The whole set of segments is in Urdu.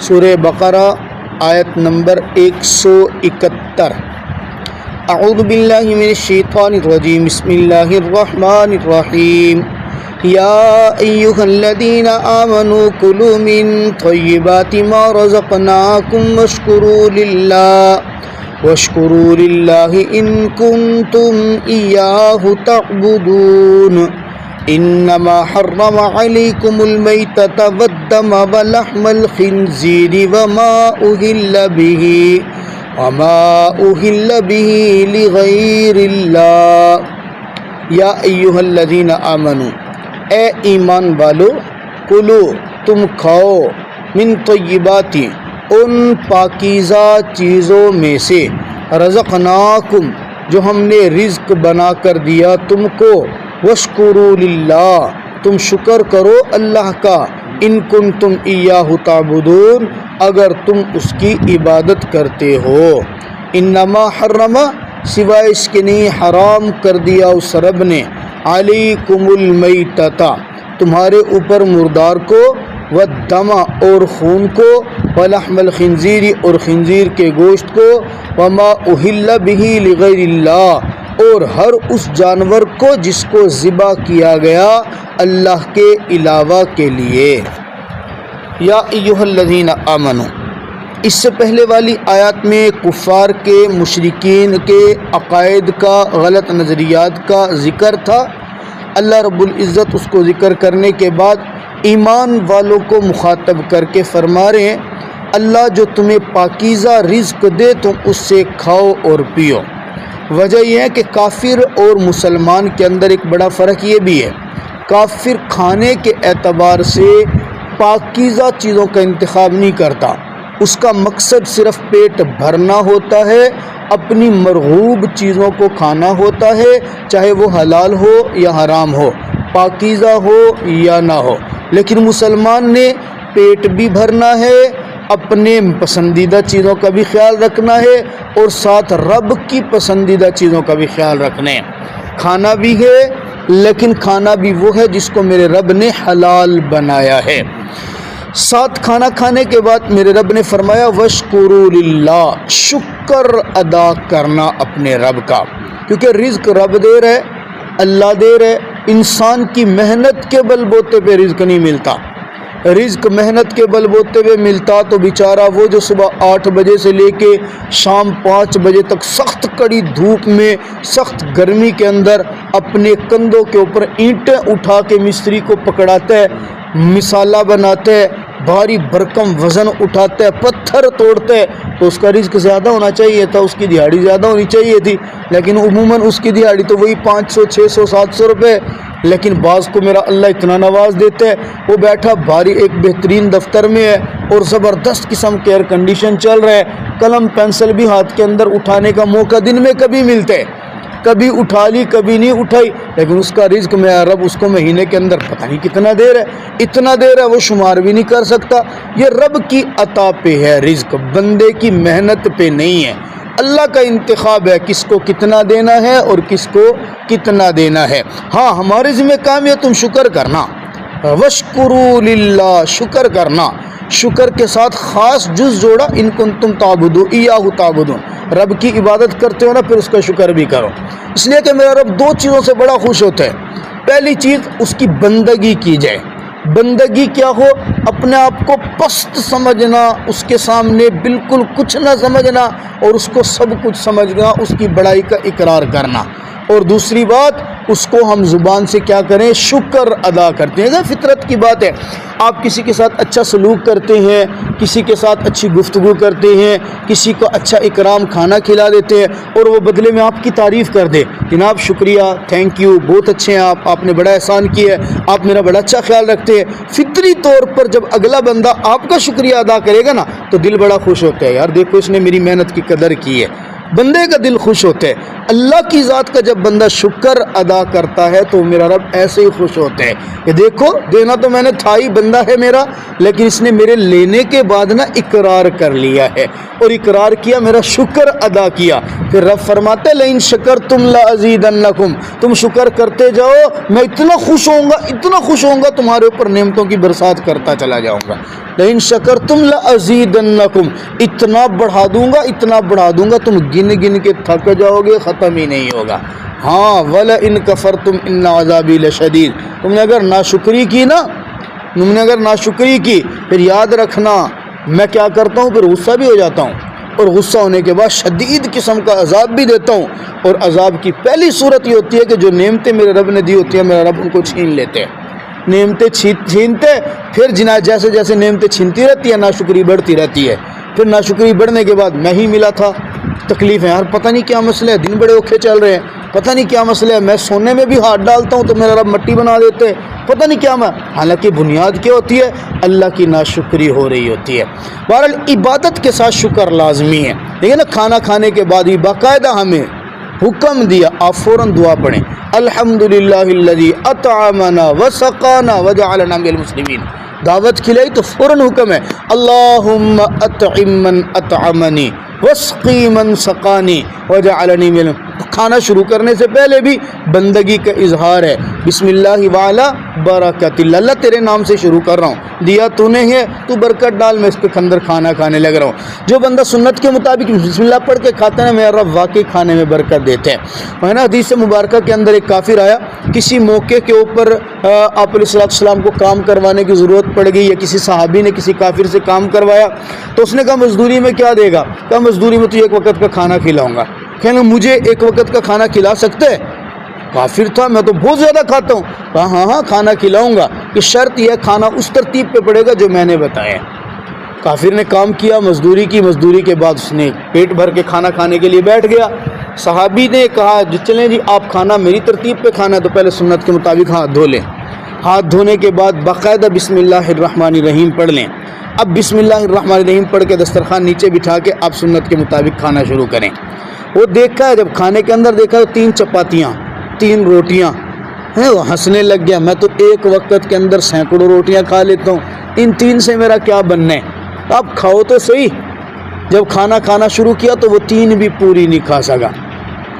سورہ بقرہ آیت نمبر 171۔ اعوذ باللہ من الشیطان الرجیم، بسم اللہ الرحمن الرحیم۔ یا ایہا الذین آمنوا کلوا من طیبات ما رزقناکم واشکروا للہ ان کنتم ایاہ تعبدون۔ انما حرم علیکم المیتۃ والدم ولحم الخنزیر وما اہل به لغیر اللہ۔ یا ایہا الذین آمنوا، اے ایمان والو، کلو تم کھاؤ، من طیباتی ان پاکیزہ چیزوں میں سے، رزقناکم جو ہم نے رزق بنا کر دیا تم کو، واشکروا للہ تم شکر کرو اللہ کا، ان کنتم ایاہ تعبدون اگر تم اس کی عبادت کرتے ہو۔ انما حرم سوائے اس کے نہیں حرام کر دیا اس رب نے، علیکم المیتۃ تمہارے اوپر مردار کو، والدم اور خون کو، ولحم الخنزیر اور خنزیر کے گوشت کو، وما اہل بہ لغیر اللہ اور ہر اس جانور کو جس کو ذبح کیا گیا اللہ کے علاوہ کے لیے۔ یا ایھا الذین آمنوا، اس سے پہلے والی آیات میں کفار کے، مشرکین کے عقائد کا، غلط نظریات کا ذکر تھا۔ اللہ رب العزت اس کو ذکر کرنے کے بعد ایمان والوں کو مخاطب کر کے فرما رہے ہیں، اللہ جو تمہیں پاکیزہ رزق دے تم اس سے کھاؤ اور پیو۔ وجہ یہ ہے کہ کافر اور مسلمان کے اندر ایک بڑا فرق یہ بھی ہے، کافر کھانے کے اعتبار سے پاکیزہ چیزوں کا انتخاب نہیں کرتا، اس کا مقصد صرف پیٹ بھرنا ہوتا ہے، اپنی مرغوب چیزوں کو کھانا ہوتا ہے، چاہے وہ حلال ہو یا حرام ہو، پاکیزہ ہو یا نہ ہو۔ لیکن مسلمان نے پیٹ بھی بھرنا ہے، اپنے پسندیدہ چیزوں کا بھی خیال رکھنا ہے، اور ساتھ رب کی پسندیدہ چیزوں کا بھی خیال رکھنا ہے۔ کھانا بھی ہے لیکن کھانا بھی وہ ہے جس کو میرے رب نے حلال بنایا ہے۔ ساتھ کھانا کھانے کے بعد میرے رب نے فرمایا واشکروا للہ، شکر ادا کرنا اپنے رب کا، کیونکہ رزق رب دے رہے، اللہ دے رہے، انسان کی محنت کے بل بوتے پہ رزق نہیں ملتا۔ رزق محنت کے بل بوتے پہ ملتا تو بیچارہ وہ جو صبح 8 بجے سے لے کے شام 5 بجے تک سخت کڑی دھوپ میں، سخت گرمی کے اندر اپنے کندھوں کے اوپر اینٹیں اٹھا کے مستری کو پکڑاتا ہے، مسالہ بناتا ہے، بھاری بھرکم وزن اٹھاتا ہے، پتھر توڑتا ہے، تو اس کا رزق زیادہ ہونا چاہیے تھا، اس کی دیہاڑی زیادہ ہونی چاہیے تھی، لیکن عموماً اس کی دیہاڑی تو وہی 500 600 700 روپے۔ لیکن بعض کو میرا اللہ اتنا نواز دیتا ہے، وہ بیٹھا بھاری ایک بہترین دفتر میں ہے اور زبردست قسم کے ایئر کنڈیشن چل رہا ہے، قلم پینسل بھی ہاتھ کے اندر اٹھانے کا موقع دن میں کبھی ملتا ہے، کبھی اٹھا لی کبھی نہیں اٹھائی، لیکن اس کا رزق میرا رب اس کو مہینے کے اندر پتہ نہیں کتنا دے رہا ہے، اتنا دے رہا ہے وہ شمار بھی نہیں کر سکتا۔ یہ رب کی عطا پہ ہے رزق، بندے کی محنت پہ نہیں ہے۔ اللہ کا انتخاب ہے کس کو کتنا دینا ہے اور کس کو کتنا دینا ہے۔ ہاں ہمارے ذمہ کام ہے تم شکر کرنا، واشکروا للہ شکر کرنا، شکر کے ساتھ خاص جز جوڑا، ان کنتم تعبدون ایاہ تعبدون، رب کی عبادت کرتے ہو نا پھر اس کا شکر بھی کرو، اس لیے کہ میرا رب 2 چیزوں سے بڑا خوش ہوتا ہے۔ پہلی چیز اس کی بندگی کی جائے، بندگی کیا ہو، اپنے آپ کو پست سمجھنا، اس کے سامنے بالکل کچھ نہ سمجھنا اور اس کو سب کچھ سمجھنا، اس کی بڑائی کا اقرار کرنا، اور دوسری بات اس کو ہم زبان سے کیا کریں، شکر ادا کرتے ہیں۔ یہ فطرت کی بات ہے، آپ کسی کے ساتھ اچھا سلوک کرتے ہیں، کسی کے ساتھ اچھی گفتگو کرتے ہیں، کسی کو اچھا اکرام کھانا کھلا دیتے ہیں اور وہ بدلے میں آپ کی تعریف کر دے، جناب شکریہ، تھینک یو، بہت اچھے ہیں آپ نے بڑا احسان کیا ہے، آپ میرا بڑا اچھا خیال رکھتے ہیں۔ فطری طور پر جب اگلا بندہ آپ کا شکریہ ادا کرے گا نا تو دل بڑا خوش ہوتا ہے، یار دیکھو اس نے میری محنت کی قدر کی ہے۔ بندے کا دل خوش ہوتا ہے. اللہ کی ذات کا جب بندہ شکر ادا کرتا ہے تو میرا رب ایسے ہی خوش ہوتا ہے کہ دیکھو دینا تو میں نے تھا ہی, بندہ ہے میرا, لیکن اس نے میرے لینے کے بعد نا اقرار کر لیا ہے, اور اقرار کیا, میرا شکر ادا کیا. پھر رب فرماتے لئن شکرتم لازیدنکم, تم شکر کرتے جاؤ میں اتنا خوش ہوں گا, اتنا خوش ہوں گا, تمہارے اوپر نعمتوں کی برسات کرتا چلا جاؤں گا. لئن شکرتم لازیدنکم, اتنا بڑھا دوں گا, اتنا بڑھا دوں گا, تم گن گن کے تھک جاؤ گے, ختم ہی نہیں ہوگا. ہاں وَلَئِن كَفَرْتُمْ إِنَّ عَذَابِي لَشَدِيدٌ, تم نے اگر ناشکری کی نا, تم نے اگر ناشکری کی, پھر یاد رکھنا میں کیا کرتا ہوں, پھر غصہ بھی ہو جاتا ہوں, اور غصہ ہونے کے بعد شدید قسم کا عذاب بھی دیتا ہوں. اور عذاب کی پہلی صورت یہ ہوتی ہے کہ جو نعمتیں میرے رب نے دی ہوتی ہیں میرا رب ان کو چھین لیتے ہیں, نعمتیں چھینتے, پھر جیسے جیسے نعمتیں چھینتی رہتی ہے ناشکری بڑھتی رہتی ہے. پھر ناشکری بڑھنے کے بعد میں ہی ملا تھا, تکلیف ہے یار, پتہ نہیں کیا مسئلہ ہے, دن بڑے اوکھے چل رہے ہیں, پتہ نہیں کیا مسئلہ ہے, میں سونے میں بھی ہاتھ ڈالتا ہوں تو میرا رب مٹی بنا دیتے ہیں, پتہ نہیں کیا میں, حالانکہ بنیاد کیا ہوتی ہے, اللہ کی ناشکری ہو رہی ہوتی ہے. بہرحال عبادت کے ساتھ شکر لازمی ہے. دیکھیں نا, کھانا کھانے کے بعد بھی باقاعدہ ہمیں حکم دیا آپ فوراً دعا پڑھیں, الحمدللہ الذی اطعمنا وسقانا وجعلنا من المسلمین. دعوت کھلائی تو فوراً حکم ہے اللہم اطعم من اطعمنی واسقی من سقانی وجعلنی من. کھانا شروع کرنے سے پہلے بھی بندگی کا اظہار ہے, بسم اللہ وعلا برکت اللہ, اللہ تیرے نام سے شروع کر رہا ہوں, دیا تو نے ہے, تو برکت ڈال, میں اس کے اندر کھانا کھانے لگ رہا ہوں. جو بندہ سنت کے مطابق بسم اللہ پڑھ کے کھاتا ہے میرا رب واقعی کھانے میں برکت دیتے ہیں. ہے نا, حدیث مبارکہ کے اندر ایک کافر آیا, کسی موقع کے اوپر آپ علیہ السلام کو کام کروانے کی ضرورت پڑ گئی, یا کسی صحابی نے کسی کافر سے کام کروایا, تو اس نے کہا مزدوری میں کیا دے گا, کہا مزدوری میں تو ایک وقت کا کھانا کھلاؤں گا. کہنے مجھے ایک وقت کا کھانا کھلا سکتے؟ کافر تھا, میں تو بہت زیادہ کھاتا ہوں. کہا ہاں ہاں کھانا کھلاؤں گا, کہ شرط یہ کھانا اس ترتیب پہ پڑے گا جو میں نے بتایا. کافر نے کام کیا, مزدوری کی, مزدوری کے بعد اس نے پیٹ بھر کے کھانا کھانے کے لیے بیٹھ گیا. صحابی نے کہا چلیں جی آپ کھانا میری ترتیب پہ کھانا ہے, تو پہلے سنت کے مطابق ہاتھ دھو لیں. ہاتھ دھونے کے بعد باقاعدہ بسم اللہ الرحمن الرحیم پڑھ لیں. اب بسم اللہ الرحمن الرحیم پڑھ کے دسترخوان نیچے بٹھا کے آپ سنت کے مطابق کھانا شروع کریں. وہ دیکھا ہے, جب کھانے کے اندر دیکھا تو 3 چپاتیاں 3 روٹیاں ہیں, وہ ہنسنے لگ گیا, میں تو ایک وقت کے اندر سینکڑوں روٹیاں کھا لیتا ہوں, ان 3 سے میرا کیا بننا ہے, اب کھاؤ تو صحیح. جب کھانا کھانا شروع کیا تو وہ 3 بھی پوری نہیں کھا سکا.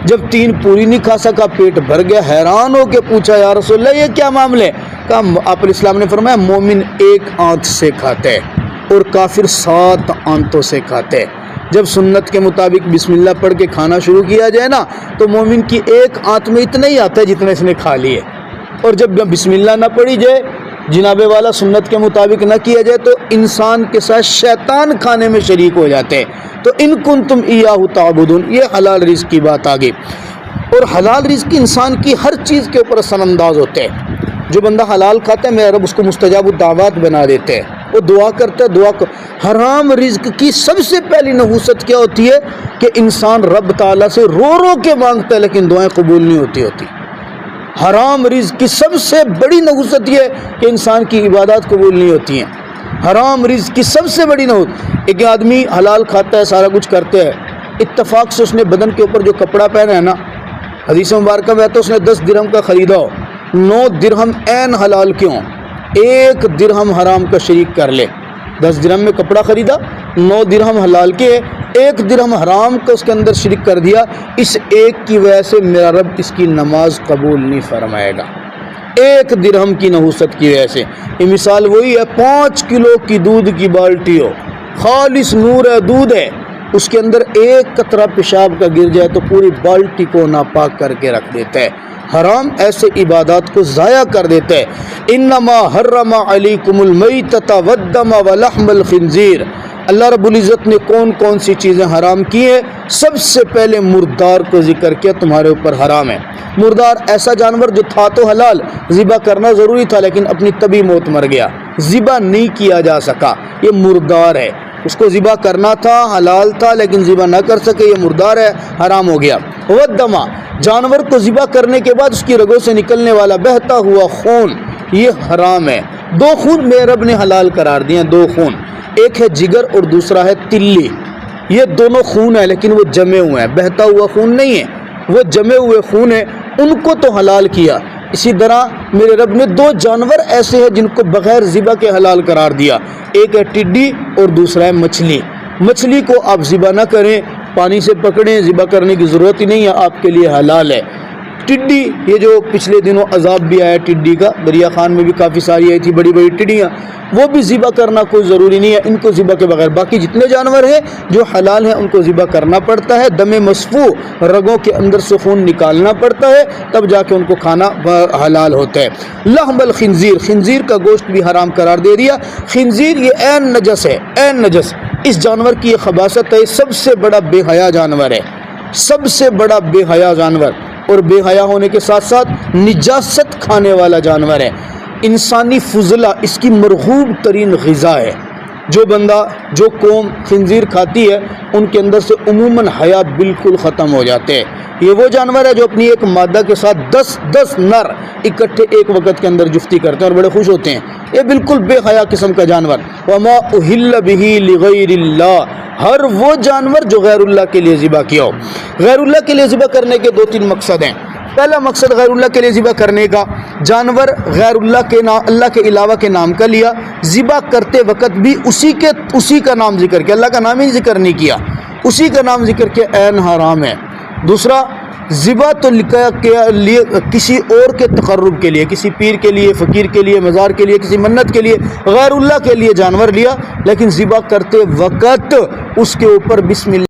جب 3 پوری نہیں کھا سکا, پیٹ بھر گیا, حیران ہو کے پوچھا یا رسول اللہ یہ کیا معاملہ ہے. کہا آپ علیہ السلام نے فرمایا مومن 1 آنت سے کھاتا ہے اور کافر 7 آنتوں سے کھاتا ہے. جب سنت کے مطابق بسم اللہ پڑھ کے کھانا شروع کیا جائے نا, تو مومن کی 1 آنت میں اتنا ہی آتا ہے جتنا اس نے کھا لیے. اور جب بسم اللہ نہ پڑھی جائے, جناب والا سنت کے مطابق نہ کیا جائے, تو انسان کے ساتھ شیطان کھانے میں شریک ہو جاتے ہیں. تو ان کنتم ایاہ تعبدون, یہ حلال رزق کی بات آگئی. اور حلال رزق انسان کی ہر چیز کے اوپر اثر انداز ہوتے ہیں. جو بندہ حلال کھاتا ہے میرا رب اس کو مستجاب الدعوات بنا دیتے ہیں, وہ دعا کرتا ہے, دعا حرام رزق کی سب سے پہلی نحوست کیا ہوتی ہے کہ انسان رب تعالیٰ سے رو رو کے مانگتا ہے لیکن دعائیں قبول نہیں ہوتی. حرام رزق کی سب سے بڑی نحوست یہ ہے کہ انسان کی عبادات قبول نہیں ہوتی ہیں. حرام رزق کی سب سے بڑی نحوست, ایک آدمی حلال کھاتا ہے, سارا کچھ کرتے ہے, اتفاق سے اس نے بدن کے اوپر جو کپڑا پہنا ہے نا, حدیث مبارکہ میں تو اس نے 10 درہم کا خریدا ہو, 9 درہم عین حلال کیوں, 1 درہم حرام کا شریک کر لے. 10 درہم میں کپڑا خریدا, 9 درہم حلال کے, 1 درہم حرام کا اس کے اندر شریک کر دیا, اس 1 کی وجہ سے میرا رب اس کی نماز قبول نہیں فرمائے گا. 1 درہم کی نحوست کی وجہ سے. یہ مثال وہی ہے 5 کلو کی دودھ کی بالٹی ہو, خالص نور ہے, دودھ ہے, اس کے اندر 1 قطرہ پیشاب کا گر جائے تو پوری بالٹی کو ناپاک کر کے رکھ دیتا ہے. حرام ایسے عبادات کو ضائع کر دیتا ہے. انما حرم علیکم المیتۃ والدم ولحم الخنزیر, اللہ رب العزت نے کون کون سی چیزیں حرام کی ہیں. سب سے پہلے مردار کو ذکر کیا, تمہارے اوپر حرام ہے. مردار ایسا جانور جو تھا تو حلال, ذبح کرنا ضروری تھا لیکن اپنی طبی موت مر گیا, ذبح نہیں کیا جا سکا, یہ مردار ہے. اس کو ذبح کرنا تھا, حلال تھا لیکن ذبح نہ کر سکے, یہ مردار ہے, حرام ہو گیا. والدم, جانور کو ذبح کرنے کے بعد اس کی رگوں سے نکلنے والا بہتا ہوا خون, یہ حرام ہے. 2 خون میرے رب نے حلال قرار دیے, 2 خون, ایک ہے جگر اور دوسرا ہے تلی. یہ دونوں خون ہیں لیکن وہ جمے ہوئے ہیں، بہتا ہوا خون نہیں ہے، وہ جمے ہوئے خون ہیں، ان کو تو حلال کیا۔ اسی طرح میرے رب نے دو جانور ایسے ہیں جن کو بغیر ذبح کے حلال قرار دیا، ایک ہے ٹڈی اور دوسرا ہے مچھلی۔ مچھلی کو آپ ذبح نہ کریں، پانی سے پکڑیں، ذبح کرنے کی ضرورت ہی نہیں ہے، آپ کے لیے حلال ہے۔ ٹڈی، یہ جو پچھلے دنوں عذاب بھی آیا ٹڈی کا، دریا خان میں بھی کافی ساری آئی تھی بڑی بڑی ٹڈیاں، وہ بھی ذبح کرنا کوئی ضروری نہیں ہے، ان کو ذبح کے بغیر باقی جتنے جانور ہیں جو حلال ہیں ان کو ذبح کرنا پڑتا ہے، دم مسفوح، رگوں کے اندر سے خون نکالنا پڑتا ہے، تب جا کے ان کو کھانا حلال ہوتا ہے۔ لحم الخنزیر، خنزیر کا گوشت بھی حرام قرار دے دیا۔ خنزیر یہ عین نجس ہے، عین نجس، اس جانور کی یہ خباثت ہے، سب سے بڑا بے حیا جانور ہے، سب سے بڑا بے حیا جانور، اور بے حیا ہونے کے ساتھ ساتھ نجاست کھانے والا جانور ہے۔ انسانی فضلہ اس کی مرغوب ترین غذا ہے۔ جو بندہ، جو قوم خنزیر کھاتی ہے ان کے اندر سے عموماً حیا بالکل ختم ہو جاتے ہیں۔ یہ وہ جانور ہے جو اپنی ایک مادہ کے ساتھ 10 نر اکٹھے ایک وقت کے اندر جفتی کرتے ہیں اور بڑے خوش ہوتے ہیں۔ یہ بالکل بے حیا قسم کا جانور۔ وما اہل بہ لغیر اللہ، ہر وہ جانور جو غیر اللہ کے لیے ذبح کیا ہو۔ غیر اللہ کے لیے ذبح کرنے کے 2-3 مقصد ہیں۔ پہلا مقصد غیر اللہ کے لیے ذبح کرنے کا، جانور غیر اللہ کے نام، اللہ کے علاوہ کے نام کا لیا، ذبح کرتے وقت بھی اسی کا نام ذکر کیا، اللہ کا نام ہی ذکر نہیں کیا، اسی کا نام ذکر کیا، عین حرام ہے۔ دوسرا، ذبح تو لیے کسی اور کے تقرب کے لیے، کسی پیر کے لیے، فقیر کے لیے، مزار کے لیے، کسی منت کے لیے، غیر اللہ کے لیے جانور لیا، لیکن ذبح کرتے وقت اس کے اوپر بسم اللہ